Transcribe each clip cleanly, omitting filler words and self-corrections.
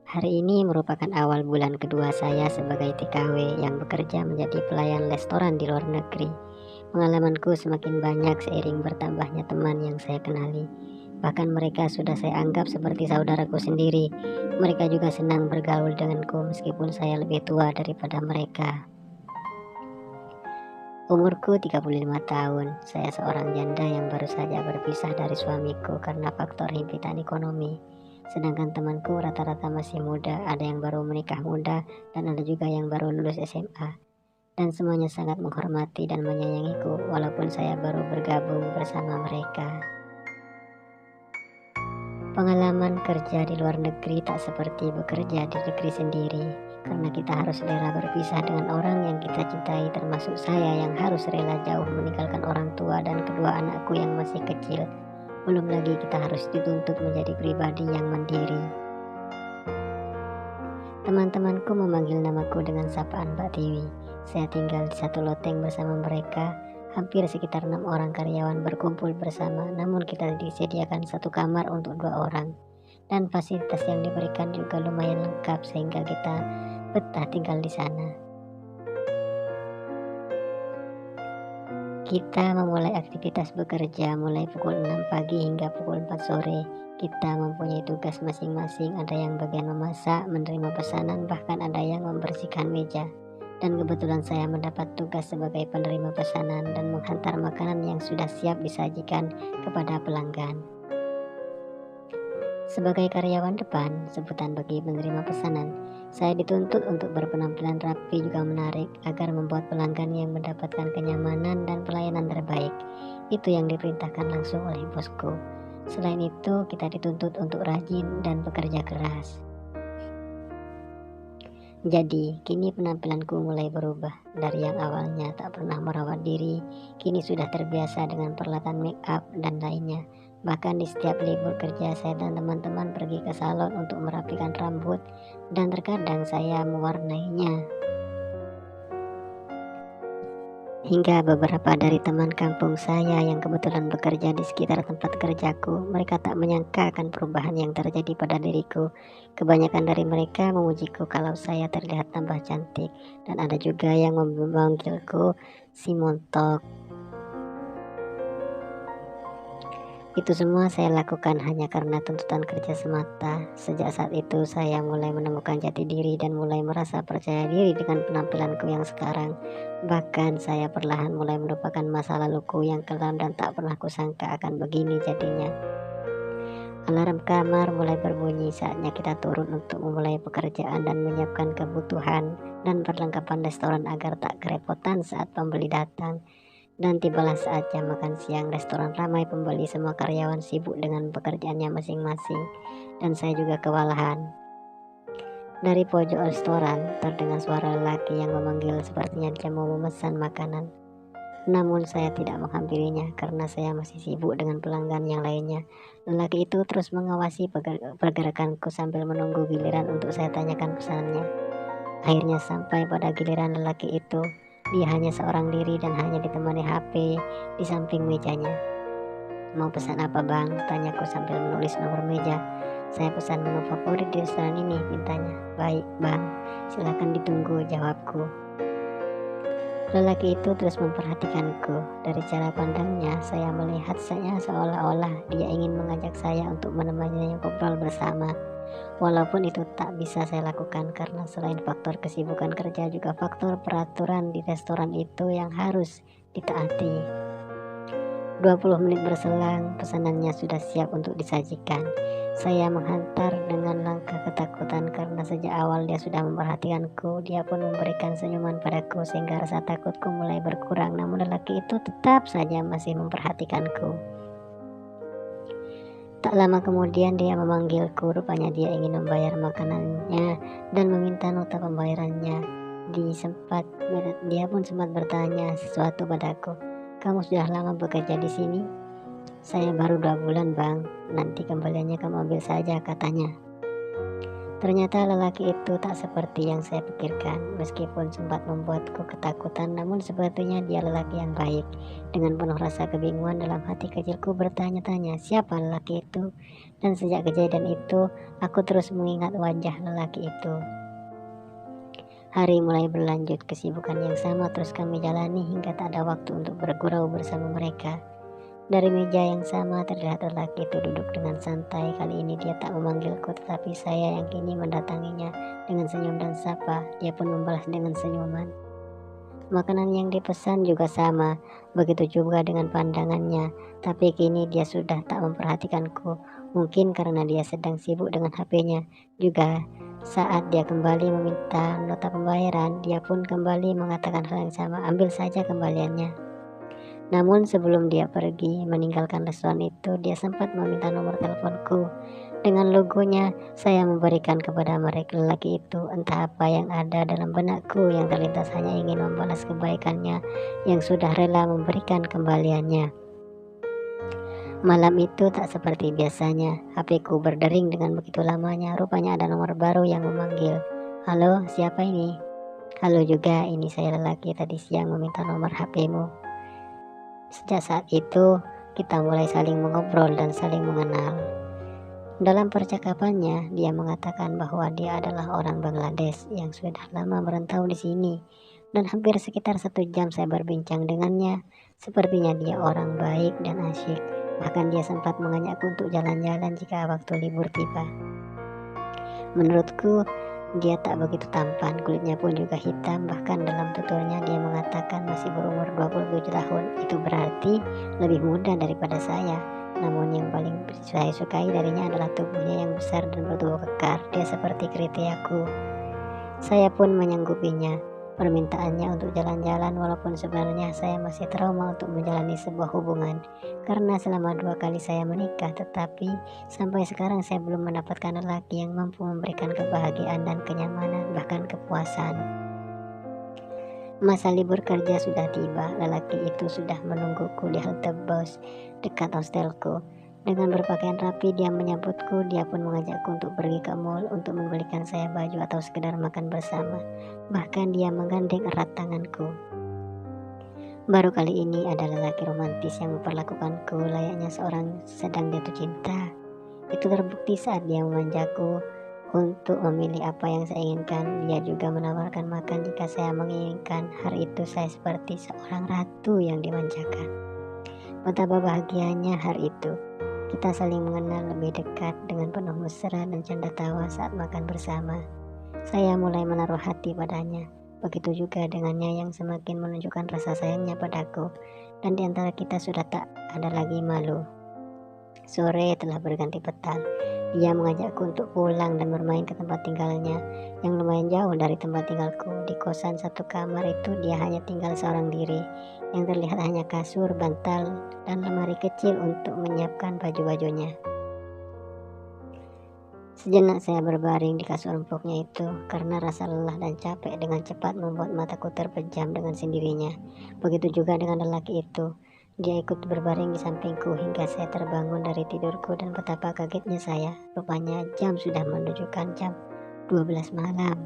Hari ini merupakan awal bulan kedua saya sebagai TKW yang bekerja menjadi pelayan restoran di luar negeri. Pengalamanku semakin banyak seiring bertambahnya teman yang saya kenali. Bahkan mereka sudah saya anggap seperti saudaraku sendiri. Mereka juga senang bergaul denganku meskipun saya lebih tua daripada mereka. Umurku 35 tahun. Saya seorang janda yang baru saja berpisah dari suamiku karena faktor himpitan ekonomi. Sedangkan temanku rata-rata masih muda, ada yang baru menikah muda, dan ada juga yang baru lulus SMA. Dan semuanya sangat menghormati dan menyayangiku, walaupun saya baru bergabung bersama mereka. Pengalaman kerja di luar negeri tak seperti bekerja di negeri sendiri, karena kita harus rela berpisah dengan orang yang kita cintai, termasuk saya yang harus rela jauh meninggalkan orang tua dan kedua anakku yang masih kecil. Belum lagi kita harus dituntut menjadi pribadi yang mandiri. Teman-temanku memanggil namaku dengan sapaan Mbak Tiwi. Saya tinggal di satu loteng bersama mereka. Hampir sekitar 6 orang karyawan berkumpul bersama, namun kita disediakan satu kamar untuk 2 orang. Dan fasilitas yang diberikan juga lumayan lengkap sehingga kita betah tinggal di sana. Kita memulai aktivitas bekerja mulai pukul 6 pagi hingga pukul 4 sore. Kita mempunyai tugas masing-masing, ada yang bagian memasak, menerima pesanan, bahkan ada yang membersihkan meja. Dan kebetulan saya mendapat tugas sebagai penerima pesanan dan menghantar makanan yang sudah siap disajikan kepada pelanggan. Sebagai karyawan depan, sebutan bagi penerima pesanan, saya dituntut untuk berpenampilan rapi juga menarik agar membuat pelanggan yang mendapatkan kenyamanan dan pelayanan terbaik. Itu yang diperintahkan langsung oleh bosku. Selain itu, kita dituntut untuk rajin dan bekerja keras. Jadi, kini penampilanku mulai berubah. Dari yang awalnya tak pernah merawat diri, kini sudah terbiasa dengan peralatan make up dan lainnya. Bahkan di setiap libur kerja, saya dan teman-teman pergi ke salon untuk merapikan rambut, dan terkadang saya mewarnainya. Hingga beberapa dari teman kampung saya yang kebetulan bekerja di sekitar tempat kerjaku, mereka tak menyangka akan perubahan yang terjadi pada diriku. Kebanyakan dari mereka memujiku kalau saya terlihat tambah cantik, dan ada juga yang memanggilku si montok. Itu semua saya lakukan hanya karena tuntutan kerja semata. Sejak saat itu saya mulai menemukan jati diri dan mulai merasa percaya diri dengan penampilanku yang sekarang. Bahkan saya perlahan mulai melupakan masa laluku yang kelam dan tak pernah kusangka akan begini jadinya. Alarm kamar mulai berbunyi, saatnya kita turun untuk memulai pekerjaan dan menyiapkan kebutuhan dan perlengkapan restoran agar tak kerepotan saat pembeli datang. Dan tibalah saat jam makan siang, restoran ramai pembeli, semua karyawan sibuk dengan pekerjaannya masing-masing, dan saya juga kewalahan. Dari pojok restoran, terdengar suara lelaki yang memanggil, sepertinya dia mau memesan makanan. Namun saya tidak menghampirinya karena saya masih sibuk dengan pelanggan yang lainnya. Lelaki itu terus mengawasi pergerakanku sambil menunggu giliran untuk saya tanyakan pesanannya. Akhirnya sampai pada giliran lelaki itu. Dia hanya seorang diri dan hanya ditemani HP di samping mejanya. Mau pesan apa bang? Tanyaku sambil menulis nomor meja. Saya pesan menu favorit di restoran ini, mintanya. Baik bang, silakan ditunggu, jawabku. Lelaki itu terus memperhatikanku. Dari cara pandangnya, saya melihat saya seolah-olah dia ingin mengajak saya untuk menemaninya ngobrol bersama. Walaupun itu tak bisa saya lakukan karena selain faktor kesibukan kerja juga faktor peraturan di restoran itu yang harus ditaati. 20 menit berselang, pesanannya sudah siap untuk disajikan. Saya menghantar dengan langkah ketakutan karena sejak awal dia sudah memperhatikanku. Dia pun memberikan senyuman padaku sehingga rasa takutku mulai berkurang. Namun lelaki itu tetap saja masih memperhatikanku. Tak lama kemudian dia memanggilku, rupanya dia ingin membayar makanannya dan meminta nota pembayarannya. Dia pun sempat bertanya sesuatu padaku. Kamu sudah lama bekerja di sini? Saya baru 2 bulan bang, nanti kembaliannya kamu ambil saja, katanya. Ternyata lelaki itu tak seperti yang saya pikirkan. Meskipun sempat membuatku ketakutan, namun sepertinya dia lelaki yang baik. Dengan penuh rasa kebingungan dalam hati kecilku bertanya-tanya siapa lelaki itu. Dan sejak kejadian itu, aku terus mengingat wajah lelaki itu. Hari mulai berlanjut, kesibukan yang sama terus kami jalani hingga tak ada waktu untuk bergurau bersama mereka. Dari meja yang sama terlihat lelaki itu duduk dengan santai. Kali ini dia tak memanggilku, tetapi saya yang kini mendatanginya dengan senyum dan sapa. Dia pun membalas dengan senyuman. Makanan yang dipesan juga sama, begitu juga dengan pandangannya. Tapi kini dia sudah tak memperhatikanku. Mungkin karena dia sedang sibuk dengan HP-nya. Juga saat dia kembali meminta nota pembayaran, dia pun kembali mengatakan hal yang sama. Ambil saja kembaliannya. Namun sebelum dia pergi meninggalkan restoran itu, dia sempat meminta nomor teleponku. Dengan logonya, saya memberikan kepada mereka lelaki itu. Entah apa yang ada dalam benakku, yang terlintas hanya ingin membalas kebaikannya yang sudah rela memberikan kembaliannya. Malam itu tak seperti biasanya. HP-ku berdering dengan begitu lamanya. Rupanya ada nomor baru yang memanggil. Halo, siapa ini? Halo juga, ini saya lelaki tadi siang meminta nomor HP-mu. Sejak saat itu, kita mulai saling mengobrol dan saling mengenal. Dalam percakapannya, dia mengatakan bahwa dia adalah orang Bangladesh yang sudah lama merantau di sini. Dan hampir sekitar 1 jam saya berbincang dengannya. Sepertinya dia orang baik dan asyik. Bahkan dia sempat mengajakku untuk jalan-jalan jika waktu libur tiba. Menurutku, dia tak begitu tampan, kulitnya pun juga hitam, bahkan dalam tuturnya dia mengatakan masih berumur 27 tahun. Itu berarti lebih muda daripada saya. Namun yang paling saya sukai darinya adalah tubuhnya yang besar dan bertubuh kekar. Dia seperti kriteriaku. Saya pun menyanggupinya permintaannya untuk jalan-jalan, walaupun sebenarnya saya masih trauma untuk menjalani sebuah hubungan karena selama 2 kali saya menikah, tetapi sampai sekarang saya belum mendapatkan lelaki yang mampu memberikan kebahagiaan dan kenyamanan, bahkan kepuasan. Masa libur kerja sudah tiba. Lelaki itu sudah menungguku di halte bus dekat hostelku. Dengan berpakaian rapi dia menyambutku. Dia pun mengajakku untuk pergi ke mall untuk membelikan saya baju atau sekedar makan bersama. Bahkan dia menggandeng erat tanganku. Baru kali ini ada lelaki romantis yang memperlakukanku layaknya seorang sedang jatuh cinta. Itu terbukti saat dia memanjaku untuk memilih apa yang saya inginkan. Dia juga menawarkan makan jika saya menginginkan. Hari itu saya seperti seorang ratu yang dimanjakan. Betapa bahagianya hari itu. Kita saling mengenal lebih dekat dengan penuh mesra dan canda tawa saat makan bersama. Saya mulai menaruh hati padanya. Begitu juga dengannya yang semakin menunjukkan rasa sayangnya padaku. Dan di antara kita sudah tak ada lagi malu. Sore telah berganti petang. Dia mengajakku untuk pulang dan bermain ke tempat tinggalnya yang lumayan jauh dari tempat tinggalku. Di kosan satu kamar itu dia hanya tinggal seorang diri. Yang terlihat hanya kasur, bantal, dan lemari kecil untuk menyiapkan baju-bajunya. Sejenak saya berbaring di kasur empuknya itu karena rasa lelah dan capek dengan cepat membuat mataku terpejam dengan sendirinya. Begitu juga dengan lelaki itu. Dia ikut berbaring di sampingku hingga saya terbangun dari tidurku dan betapa kagetnya saya. Rupanya jam sudah menunjukkan jam 12 malam.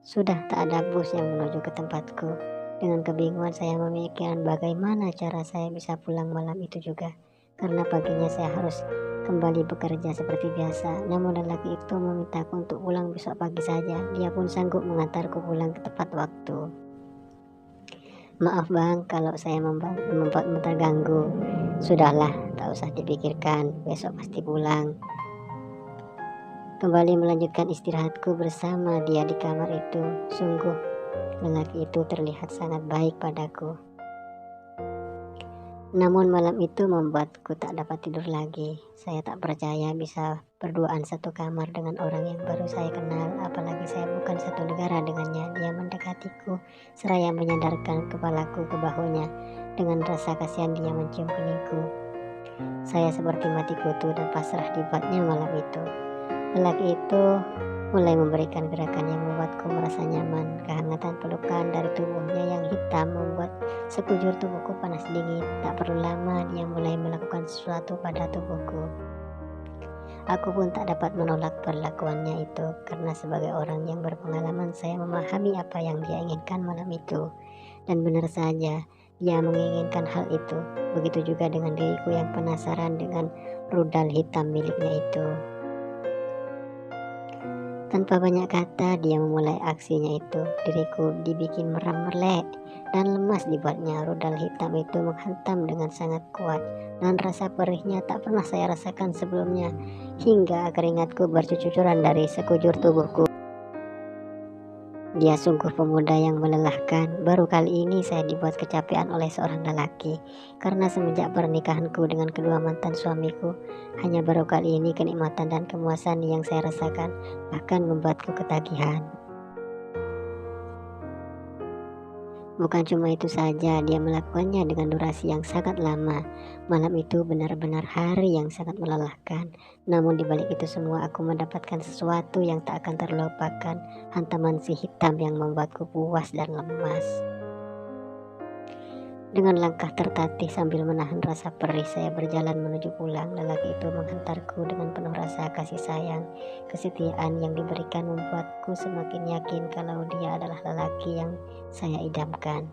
Sudah tak ada bus yang menuju ke tempatku. Dengan kebingungan saya memikirkan bagaimana cara saya bisa pulang malam itu juga. Karena paginya saya harus kembali bekerja seperti biasa. Namun lelaki itu memintaku untuk pulang besok pagi saja. Dia pun sanggup mengantarku pulang ke tepat waktu. Maaf bang kalau saya membuatmu terganggu. Sudahlah, tak usah dipikirkan, besok pasti pulang. Kembali melanjutkan istirahatku bersama dia di kamar itu. Sungguh, lelaki itu terlihat sangat baik padaku. Namun malam itu membuatku tak dapat tidur lagi. Saya tak percaya bisa berduaan satu kamar dengan orang yang baru saya kenal. Apalagi saya bukan satu negara dengannya. Dia mendekatiku seraya menyandarkan kepalaku ke bahunya. Dengan rasa kasihan dia mencium keningku. Saya seperti mati kutu dan pasrah dibuatnya malam itu. Lelaki itu mulai memberikan gerakan yang membuatku merasa nyaman. Kehangatan pelukan dari tubuhnya yang hitam membuat sekujur tubuhku panas dingin. Tak perlu lama dia mulai melakukan sesuatu pada tubuhku. Aku pun tak dapat menolak perlakuannya itu, karena sebagai orang yang berpengalaman saya memahami apa yang dia inginkan malam itu. Dan benar saja, dia menginginkan hal itu. Begitu juga dengan diriku yang penasaran dengan rudal hitam miliknya itu. Tanpa banyak kata, dia memulai aksinya itu. Diriku dibikin merem-melek dan lemas dibuatnya. Rudal hitam itu menghantam dengan sangat kuat, dan rasa perihnya tak pernah saya rasakan sebelumnya, hingga keringatku bercucuran dari sekujur tubuhku. Dia sungguh pemuda yang melelahkan. Baru kali ini saya dibuat kecapean oleh seorang lelaki, karena semenjak pernikahanku dengan kedua mantan suamiku, hanya baru kali ini kenikmatan dan kemuasan yang saya rasakan, bahkan membuatku ketagihan. Bukan cuma itu saja, dia melakukannya dengan durasi yang sangat lama. Malam itu benar-benar hari yang sangat melelahkan. Namun di balik itu semua aku mendapatkan sesuatu yang tak akan terlupakan, hantaman si hitam yang membuatku puas dan lemas. Dengan langkah tertatih sambil menahan rasa perih, saya berjalan menuju pulang. Lelaki itu menghantarku dengan penuh rasa kasih sayang. Kesetiaan yang diberikan membuatku semakin yakin kalau dia adalah lelaki yang saya idamkan.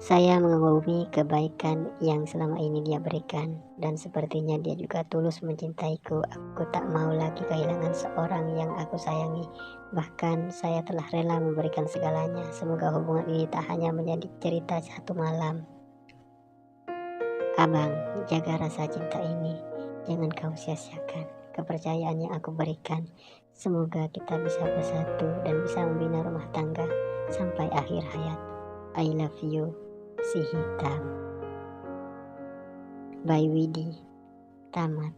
Saya mengagumi kebaikan yang selama ini dia berikan, dan sepertinya dia juga tulus mencintaiku. Aku tak mau lagi kehilangan seorang yang aku sayangi. Bahkan saya telah rela memberikan segalanya. Semoga hubungan ini tak hanya menjadi cerita satu malam. Abang, jaga rasa cinta ini. Jangan kau sia-siakan kepercayaan yang aku berikan. Semoga kita bisa bersatu dan bisa membina rumah tangga sampai akhir hayat. I love you, si hitam. By Widi. Tamat.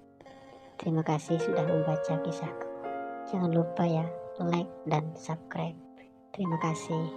Terima kasih sudah membaca kisahku. Jangan lupa ya, like dan subscribe. Terima kasih.